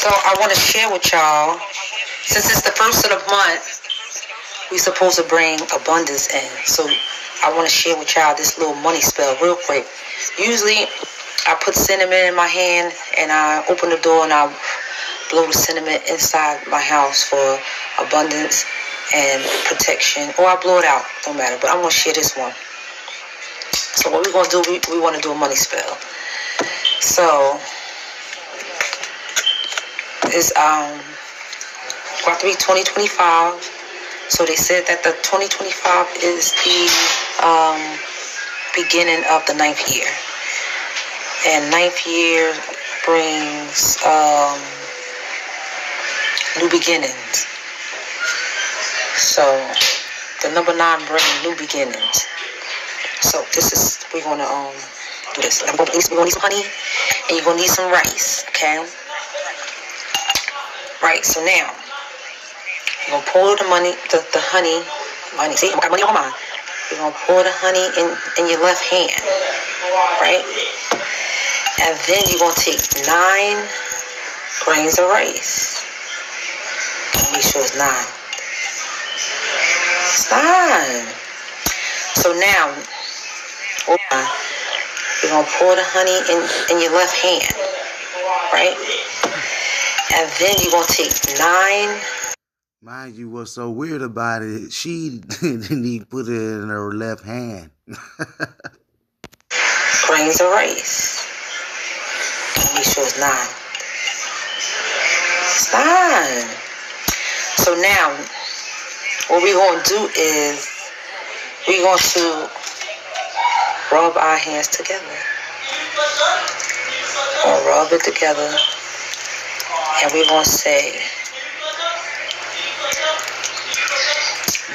So I want to share with y'all, since it's the first of the month, we supposed to bring abundance in. So I want to share with y'all this little money spell real quick. Usually I put cinnamon in my hand and I open the door and I blow the cinnamon inside my house for abundance and protection. Or I blow it out, don't matter. But I'm going to share this one. So what we're going to do, we want to do a money spell. So it's about to be 2025. So they said that the 2025 is the beginning of the 9th year. And 9th year brings new beginnings. So the number 9 brings new beginnings. So this is, we're going to do this. We're going to need some honey and you're going to need some rice, okay? Right, so now, you're going to pour the honey, see, I got money on mine. You're going to pour the honey in your left hand, right? And then you're going to take 9 grains of rice. Make sure it's 9. It's 9. So now, you're going to pour the honey in your left hand, right? And then you're going to take 9. Mind you, what's so weird about it, she didn't even put it in her left hand. Grains of rice. Make sure it's 9. It's 9. So now, what we're going to do is, we're going to rub our hands together. We're going to rub it together. And we're going to say,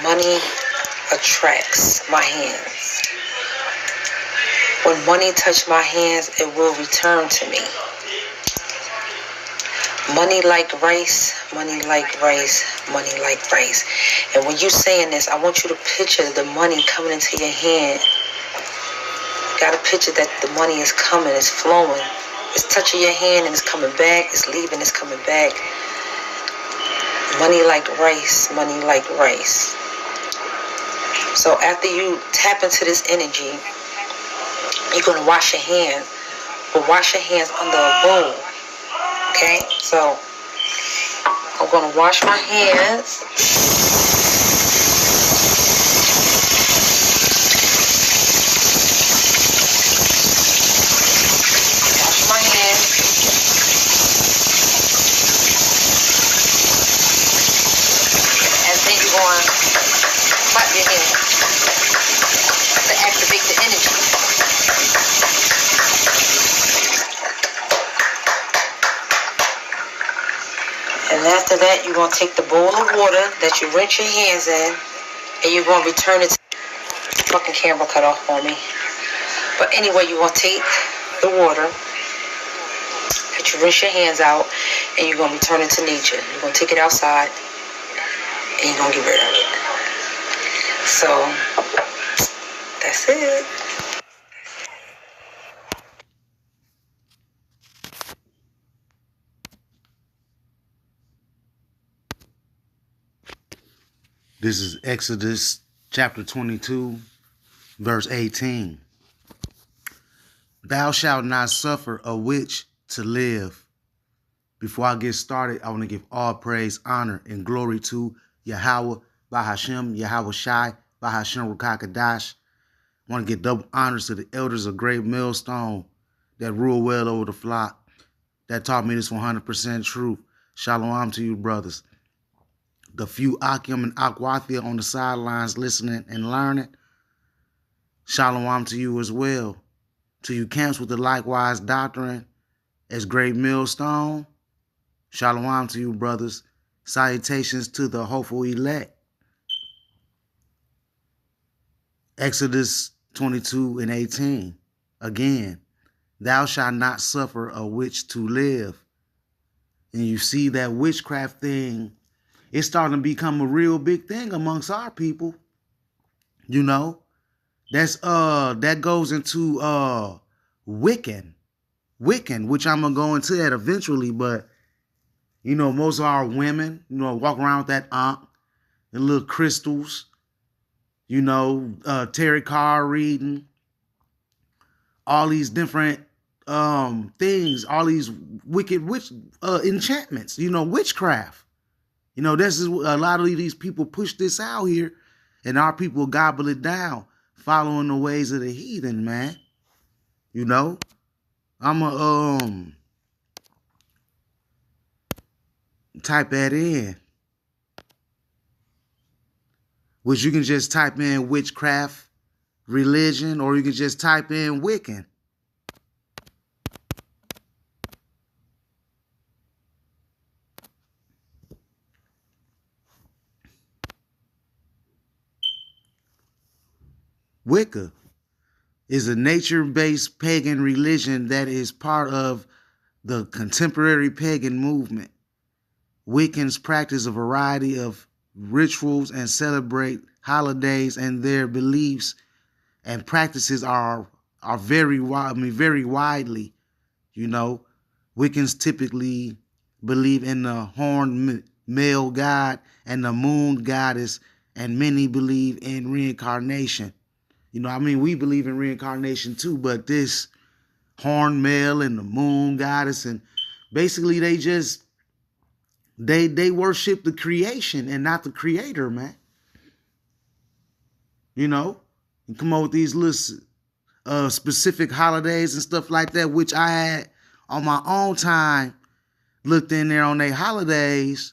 money attracts my hands. When money touch my hands, it will return to me. Money like rice, money like rice, money like rice. And when you're saying this, I want you to picture the money coming into your hand. You got to picture that the money is coming, it's flowing. It's touching your hand and it's coming back. It's leaving, it's coming back. Money like rice, money like rice. So after you tap into this energy, you're going to wash your hands. But wash your hands under a bowl. Okay? So I'm going to wash my hands. Clap your hands to activate the energy. And after that, you're going to take the bowl of water that you rinse your hands in, and you're going to return it to the fucking camera cut off on me. But anyway, you're going to take the water that you rinse your hands out, and you're going to return it to nature. You're going to take it outside, and you're going to get rid of it. So, that's it. This is Exodus chapter 22, verse 18. Thou shalt not suffer a witch to live. Before I get started, I want to give all praise, honor, and glory to Yahweh, Bahashem, Yahweh Shai, Bahashem Rukakadash. I want to give double honors to the elders of Great Millstone that rule well over the flock, that taught me this 100% truth. Shalom to you, brothers. The few Akim and Akwathia on the sidelines listening and learning. Shalom to you as well. To you camps with the likewise doctrine as Great Millstone. Shalom to you, brothers. Salutations to the hopeful elect. Exodus 22 and 18. Again, thou shalt not suffer a witch to live. And you see that witchcraft thing, it's starting to become a real big thing amongst our people. You know, that goes into Wiccan, which I'm gonna go into that eventually, but You know, most of our women, you know, walk around with that ankh and little crystals, you know, tarot card reading, all these different things, all these wicked enchantments, you know, witchcraft. You know, this is a lot of these people push this out here, and our people gobble it down, following the ways of the heathen, man. You know, I'm a type that in, which you can just type in witchcraft, religion, or you can just type in Wiccan. Wicca is a nature-based pagan religion that is part of the contemporary pagan movement. Wiccans practice a variety of rituals and celebrate holidays, and their beliefs and practices are very widely. You know, Wiccans typically believe in the horned male god and the moon goddess, and many believe in reincarnation. You know, I mean, we believe in reincarnation too, but this horned male and the moon goddess, and basically they worship the creation and not the creator, man. You know, and come up with these little specific holidays and stuff like that, which I had on my own time looked in there on their holidays.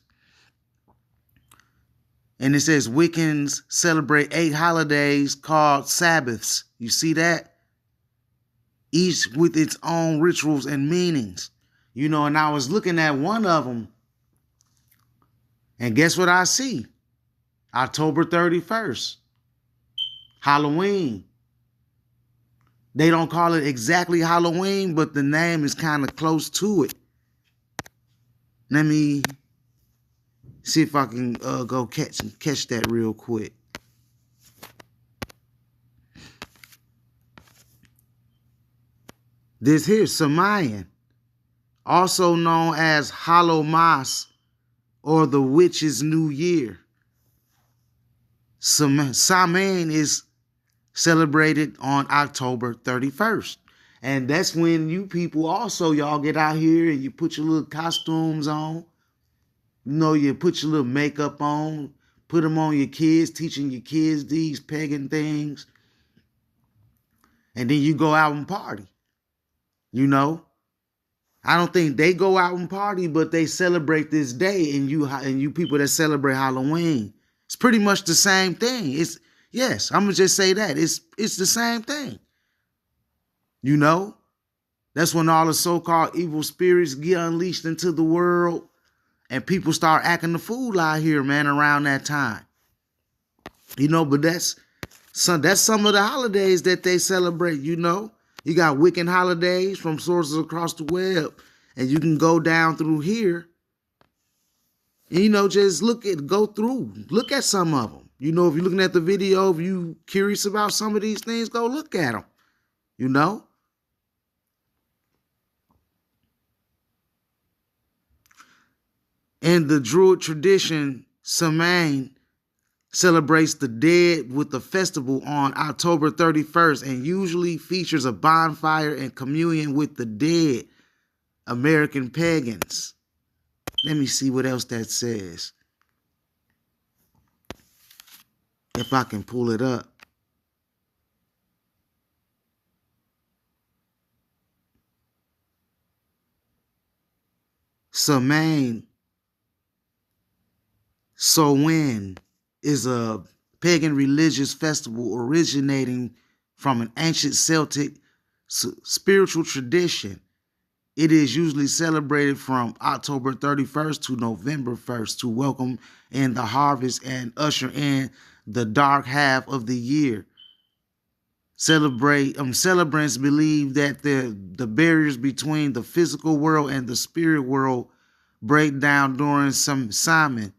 And it says Wiccans celebrate 8 holidays called Sabbaths. You see that? Each with its own rituals and meanings. You know, and I was looking at one of them, and guess what I see? October 31st. Halloween. They don't call it exactly Halloween, but the name is kind of close to it. Let me see if I can go catch that real quick. This here's Samayan, also known as Hallowmas or the Witch's New Year. Samhain is celebrated on October 31st. And that's when you people also, y'all get out here and you put your little costumes on. You know, you put your little makeup on, put them on your kids, teaching your kids these pagan things. And then you go out and party. You know, I don't think they go out and party, but they celebrate this day. And you people that celebrate Halloween, it's pretty much the same thing. Yes, I'm gonna just say that it's the same thing. You know, that's when all the so-called evil spirits get unleashed into the world. And people start acting the fool out here, man, around that time. You know, but that's some of the holidays that they celebrate, you know. You got Wiccan holidays from sources across the web. And you can go down through here. And, you know, just look at some of them. You know, if you're looking at the video, if you're curious about some of these things, go look at them. You know. In the Druid tradition, Samhain celebrates the dead with a festival on October 31st and usually features a bonfire and communion with the dead American pagans. Let me see what else that says. If I can pull it up. Samhain Samhain is a pagan religious festival originating from an ancient Celtic spiritual tradition. It is usually celebrated from October 31st to November 1st to welcome in the harvest and usher in the dark half of the year. Celebrants believe that the barriers between the physical world and the spirit world break down during some Samhain,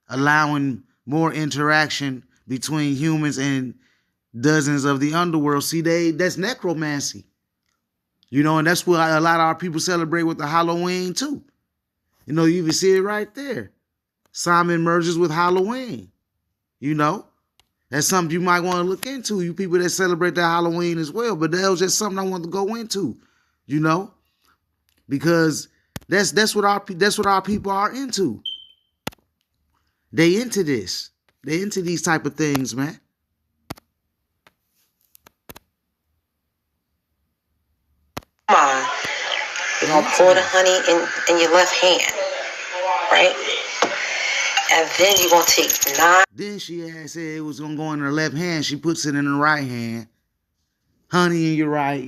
allowing more interaction between humans and dozens of the underworld. See, that's necromancy. You know, and that's what a lot of our people celebrate with the Halloween too. You know, you even see it right there. Simon merges with Halloween. You know, that's something you might want to look into. You people that celebrate that Halloween as well. But that was just something I wanted to go into. You know, because that's what our people are into. They into this. They into these type of things, man. Come on. You're going to pour the honey in your left hand, right? And then you're going to take 9. Then she had said it was going to go in her left hand. She puts it in her right hand. Honey in your right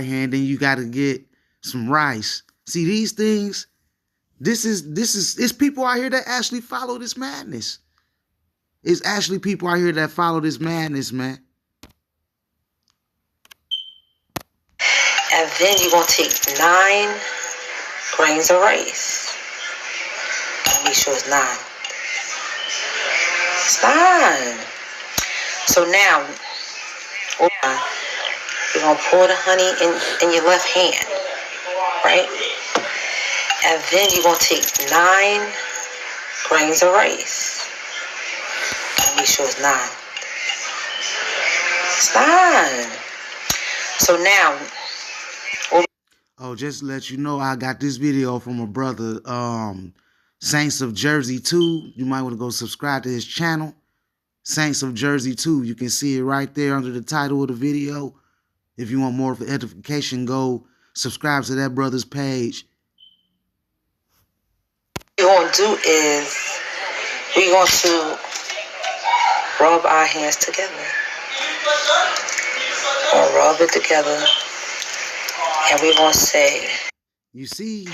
hand. Then you got to get some rice. See, these things, it's people out here that actually follow this madness. It's actually people out here that follow this madness, man. And then you're going to take 9 grains of rice. Make sure it's 9. It's 9. So now, you're going to pour the honey in your left hand, right? And then you're going to take 9 grains of rice. Make sure it's 9. It's 9. So now, oh, just to let you know, I got this video from a brother, Saints of Jersey 2. You might want to go subscribe to his channel, Saints of Jersey 2. You can see it right there under the title of the video. If you want more of edification, go subscribe to that brother's page. What we're going to do is we're going to rub our hands together. We're going to rub it together. And we're going to say, you see,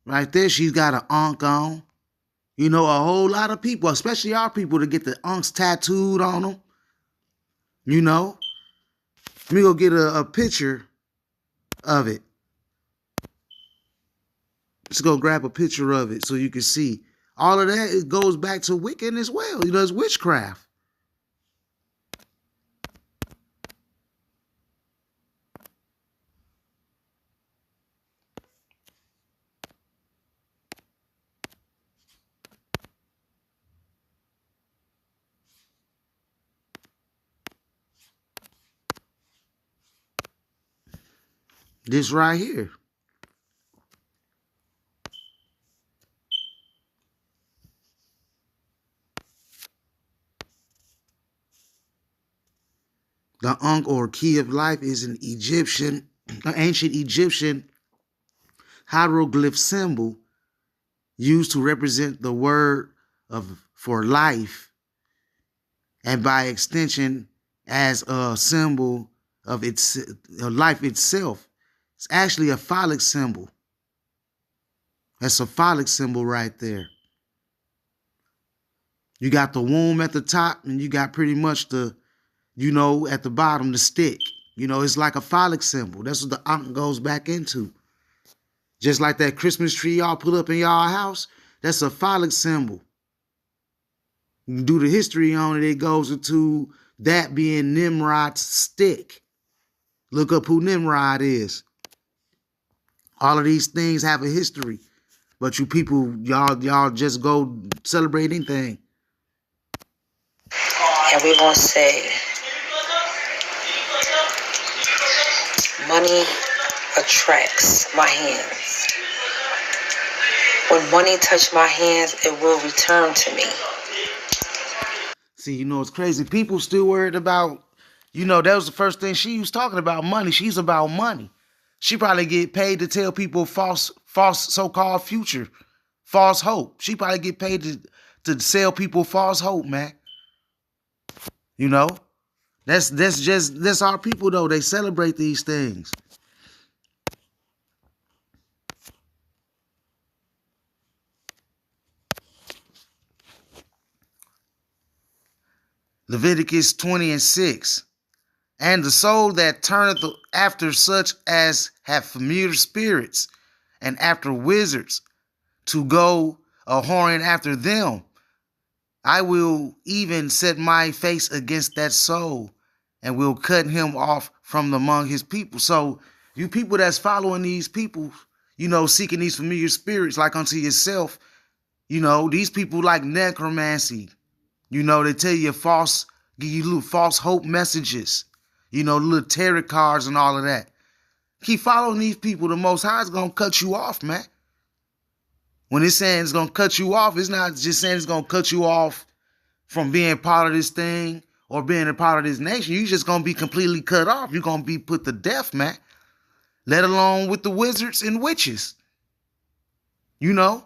right there, she's got an ankh on. You know, a whole lot of people, especially our people, to get the ankhs tattooed on them. You know, let me go get a picture of it. Let's go grab a picture of it so you can see. All of that, it goes back to Wiccan as well. You know, it's witchcraft. This right here. The ankh or key of life is an ancient Egyptian hieroglyph symbol used to represent the word for life, and by extension as a symbol of life itself. It's actually a phallic symbol. That's a phallic symbol right there. You got the womb at the top, and you got pretty much the, you know, at the bottom, the stick. You know, it's like a phallic symbol. That's what the ankh goes back into. Just like that Christmas tree y'all put up in y'all house, that's a phallic symbol. You can do the history on it. It goes into that being Nimrod's stick. Look up who Nimrod is. All of these things have a history. But you people, y'all just go celebrate anything. and we're going to say, money attracts my hands. When money touch my hands, it will return to me. See, you know, it's crazy. People still worried about, you know, that was the first thing she was talking about, money. She's about money. She probably get paid to tell people false so-called future, false hope. She probably get paid to sell people false hope, man. You know, that's our people though. They celebrate these things. Leviticus 20:6. And the soul that turneth after such as have familiar spirits, and after wizards, to go a whoring after them, I will even set my face against that soul, and will cut him off from among his people. So you people that's following these people, seeking these familiar spirits like unto yourself. These people like necromancy. They tell you give you little false hope messages. Little tarot cards and all of that. Keep following these people. The Most High is going to cut you off, man. When it's saying it's going to cut you off, it's not just saying it's going to cut you off from being part of this thing or being a part of this nation. You're just going to be completely cut off. You're going to be put to death, man. Let alone with the wizards and witches. They're going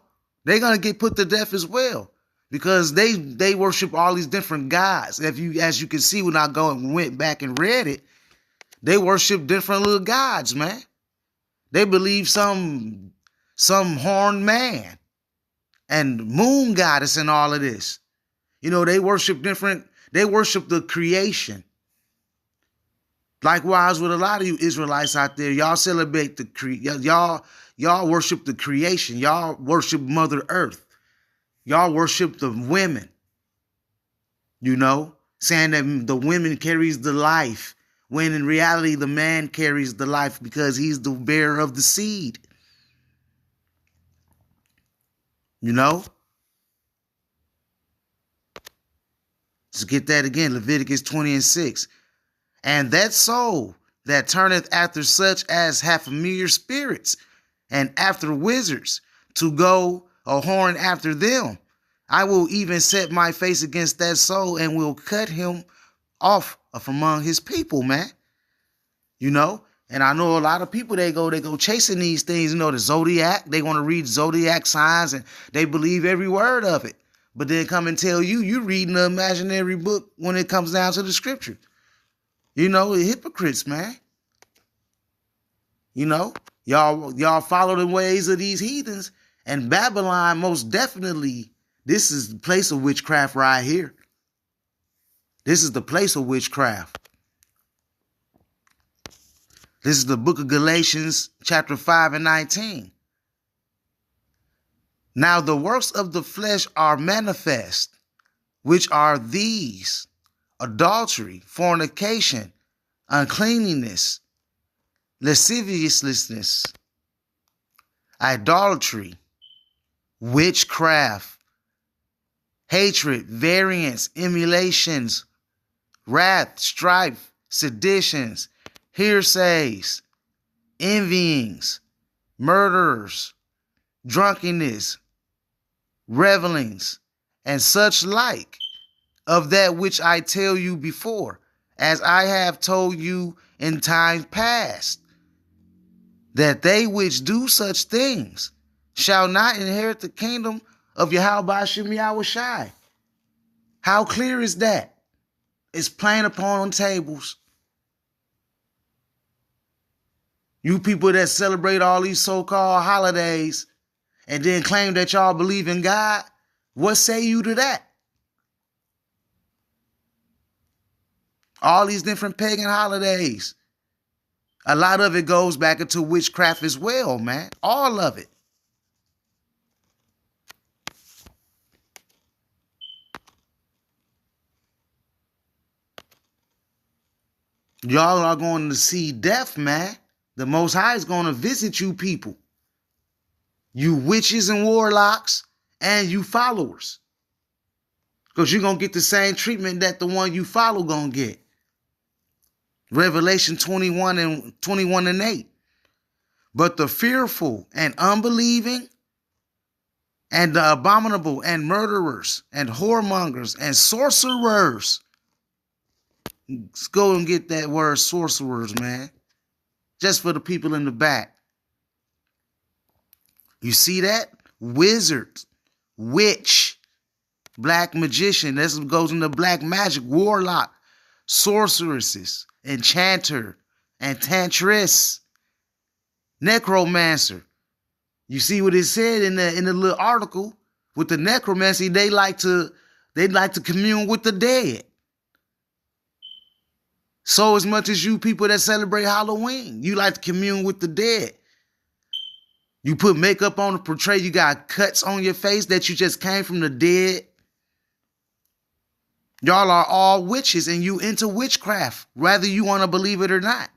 to get put to death as well. Because they worship all these different gods. As you can see when I went back and read it, they worship different little gods, man. They believe some horned man and moon goddess and all of this. They worship the creation. Likewise with a lot of you Israelites out there, y'all celebrate y'all worship the creation. Y'all worship Mother Earth. Y'all worship the women, saying that the women carries the life, when in reality the man carries the life because he's the bearer of the seed. Let's get that again, Leviticus 20:6. And that soul that turneth after such as have familiar spirits and after wizards to go a horn after them, I will even set my face against that soul and will cut him off from among his people, man. And I know a lot of people, they go chasing these things, the zodiac. They want to read zodiac signs and they believe every word of it. But then come and tell you reading the imaginary book when it comes down to the scripture. The hypocrites, man. Y'all follow the ways of these heathens. And Babylon, most definitely, this is the place of witchcraft right here. This is the place of witchcraft. This is the book of Galatians, chapter 5 and 19. Now the works of the flesh are manifest, which are these: adultery, fornication, uncleanness, lasciviousness, idolatry, witchcraft, hatred, variance, emulations, wrath, strife, seditions, hearsays, envyings, murderers, drunkenness, revelings, and such like, of that which I tell you before, as I have told you in times past, that they which do such things shall not inherit the kingdom of Yahweh Hashem Yahushai. How clear is that? It's plain upon tables. You people that celebrate all these so-called holidays and then claim that y'all believe in God, what say you to that? All these different pagan holidays. A lot of it goes back into witchcraft as well, man. All of it. Y'all are going to see death, man. The Most High is going to visit you people. You witches and warlocks and you followers. Because you're going to get the same treatment that the one you follow going to get. Revelation 21 and 8. But the fearful and unbelieving and the abominable and murderers and whoremongers and sorcerers. Let's go and get that word sorcerers, man. Just for the people in the back. You see that? Wizard, witch, black magician. This goes into black magic, warlock, sorceresses, enchanter, enchantress, necromancer. You see what it said in the little article with the necromancy? They like to commune with the dead. So as much as you people that celebrate Halloween, you like to commune with the dead. You put makeup on to portray you got cuts on your face that you just came from the dead. Y'all are all witches and you into witchcraft, whether you want to believe it or not.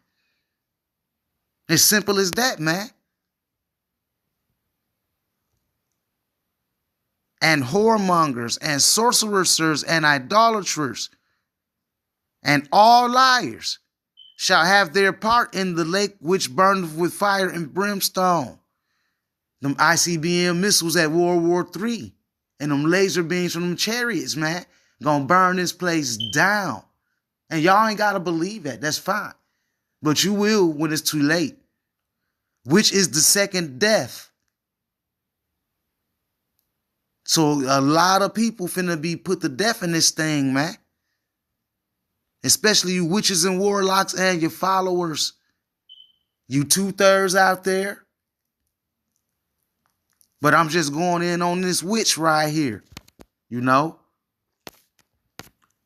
As simple as that, man. and whoremongers and sorcerers and idolaters and all liars shall have their part in the lake which burneth with fire and brimstone. Them ICBM missiles at World War III and them laser beams from them chariots, man, gonna burn this place down. And y'all ain't gotta believe that. That's fine. But you will when it's too late. Which is the second death. So a lot of people finna be put to death in this thing, man. Especially you witches and warlocks and your followers. You 2/3 out there. But I'm just going in on this witch right here. You know?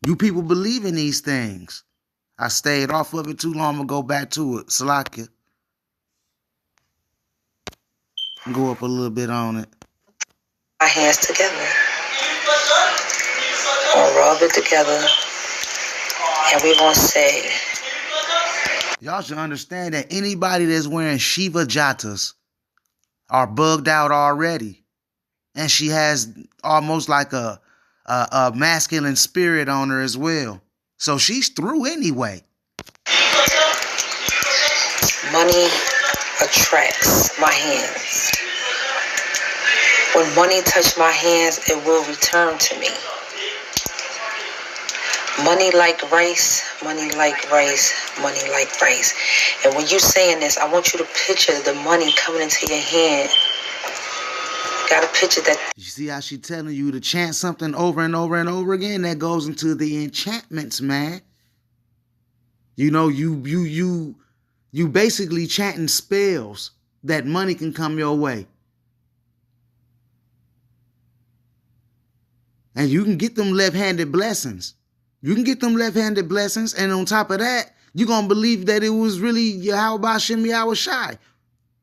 You people believe in these things. I stayed off of it too long. I'm going to go back to it. Salakia. Go up a little bit on it. My hands together. Gonna rub it together. And we're going to say, y'all should understand that anybody that's wearing Shiva Jatas are bugged out already. And she has almost like a masculine spirit on her as well. So she's through anyway. money attracts my hands. When money touches my hands, it will return to me. Money like rice, money like rice, money like rice. And when you're saying this, I want you to picture the money coming into your hand. Got to picture that. You see how she telling you to chant something over and over and over again? That goes into the enchantments, man. You know, you basically chanting spells that money can come your way. And you can get them left-handed blessings. You can get them left-handed blessings, and on top of that, you're going to believe that it was really Yahweh Hashem Yahweh Shai,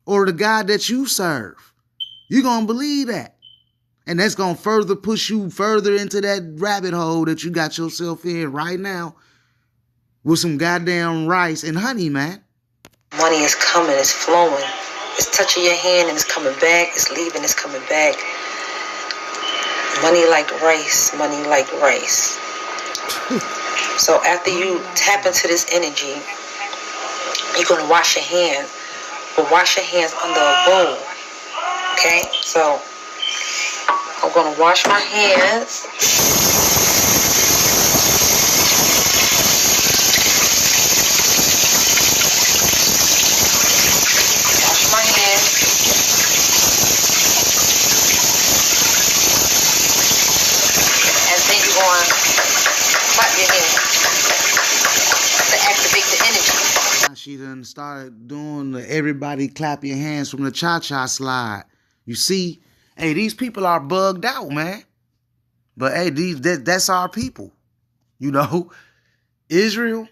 or the God that you serve. You're going to believe that. And that's going to further push you further into that rabbit hole that you got yourself in right now with some goddamn rice and honey, man. Money is coming, it's flowing. It's touching your hand and it's coming back. It's leaving, it's coming back. Money like rice, money like rice. So after you tap into this energy, you're going to wash your hands. But wash your hands under a bowl. Okay? So I'm going to wash my hands. Wash my hands. And then you're going to clap your hands to activate the energy. She done started doing the everybody clap your hands from the cha-cha slide. You see, hey, these people are bugged out, man. But hey, that's our people. You know, Israel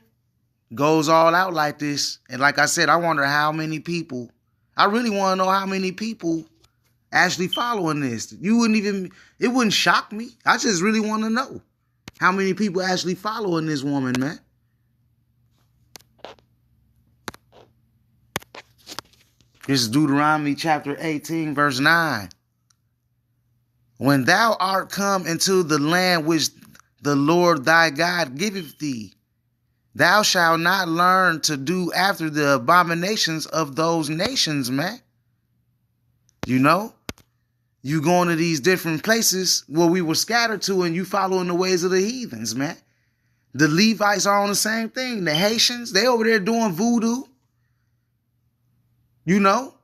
goes all out like this. And like I said, I wonder how many people, I really want to know how many people actually following this. It wouldn't shock me. I just really want to know how many people actually following this woman, man. This is Deuteronomy chapter 18, verse 9. When thou art come into the land which the Lord thy God giveth thee, thou shalt not learn to do after the abominations of those nations, man. You know, you going to these different places where we were scattered to, and you following the ways of the heathens, man. The Levites are on the same thing. The Haitians, they over there doing voodoo. You know,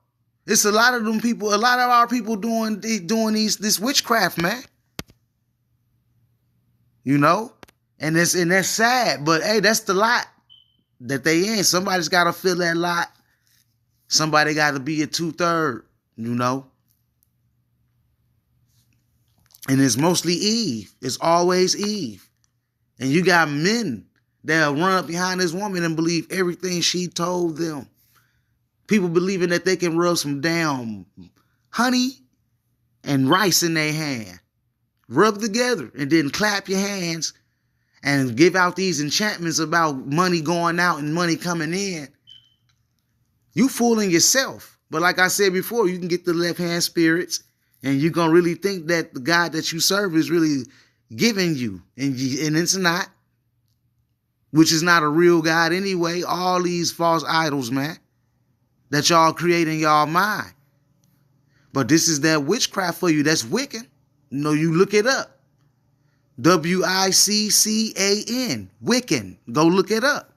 it's a lot of them people, a lot of our people doing this witchcraft, man. You know, and that's sad, but hey, that's the lot that they in. Somebody's got to fill that lot. Somebody got to be a 2/3, you know. And it's mostly Eve. It's always Eve. And you got men that'll run up behind this woman and believe everything she told them. People believing that they can rub some damn honey and rice in their hand. Rub together and then clap your hands and give out these enchantments about money going out and money coming in. You fooling yourself. But like I said before, you can get the left hand spirits And you're going to really think that the God that you serve is really giving you. And it's not. Which is not a real God anyway. All these false idols, man, that y'all create in y'all mind. But this is that witchcraft for you. That's Wiccan. You look it up. Wiccan. Wiccan. Go look it up.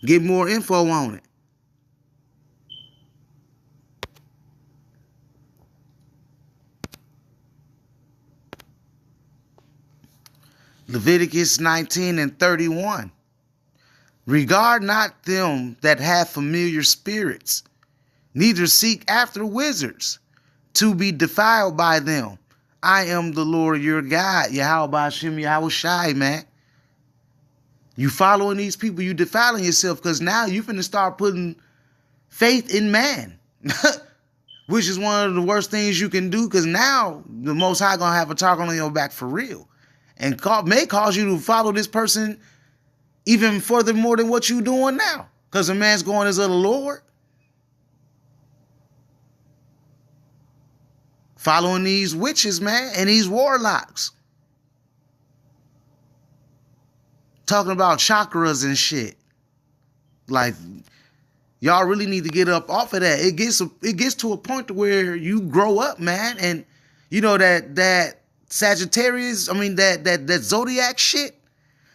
Get more info on it. Leviticus 19:31. Regard not them that have familiar spirits, neither seek after wizards, to be defiled by them. I am the Lord your God, Yahweh Hashem Yahweh Shai, man. You following these people, you defiling yourself, because now you finna start putting faith in man, which is one of the worst things you can do, because now the Most High gonna have a target on your back for real, and may cause you to follow this person even further more than what you doing now, because a man's going as of the Lord. Following these witches, man, and these warlocks. Talking about chakras and shit. Like, y'all really need to get up off of that. It gets to a point to where you grow up, man, and you know that Sagittarius, that zodiac shit.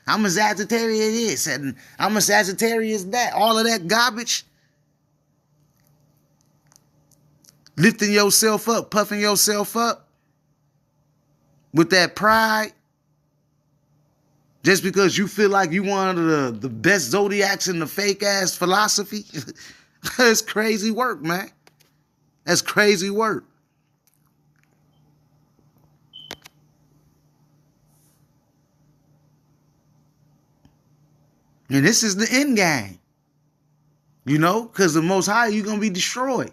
I'm a Sagittarius this, and I'm a Sagittarius that. All of that garbage. Lifting yourself up, puffing yourself up with that pride. Just because you feel like you one of the best zodiacs in the fake ass philosophy. That's crazy work, man. That's crazy work. And this is the end game. Because the Most High, you're going to be destroyed.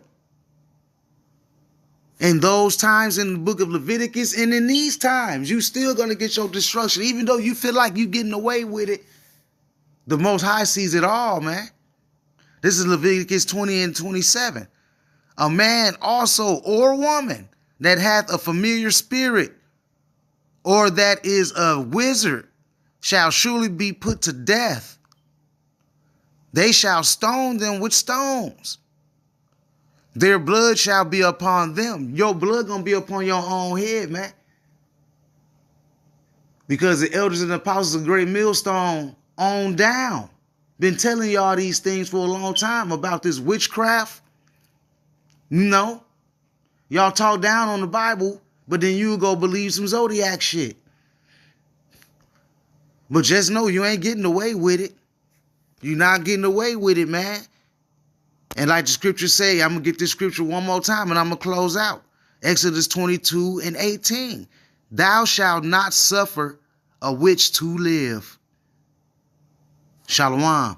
In those times in the book of Leviticus, and in these times, you still going to get your destruction. Even though you feel like you're getting away with it, the Most High sees it all, man. This is Leviticus 20:27. A man also or woman that hath a familiar spirit, or that is a wizard, shall surely be put to death. They shall stone them with stones. Their blood shall be upon them. Your blood gonna be upon your own head, man. Because the elders and the apostles of Great Millstone on down been telling y'all these things for a long time about this witchcraft. Y'all talk down on the Bible, but then you go believe some zodiac shit. But just know you ain't getting away with it. You're not getting away with it, man. And like the scriptures say, I'm going to get this scripture one more time and I'm going to close out. Exodus 22:18. Thou shalt not suffer a witch to live. Shalom.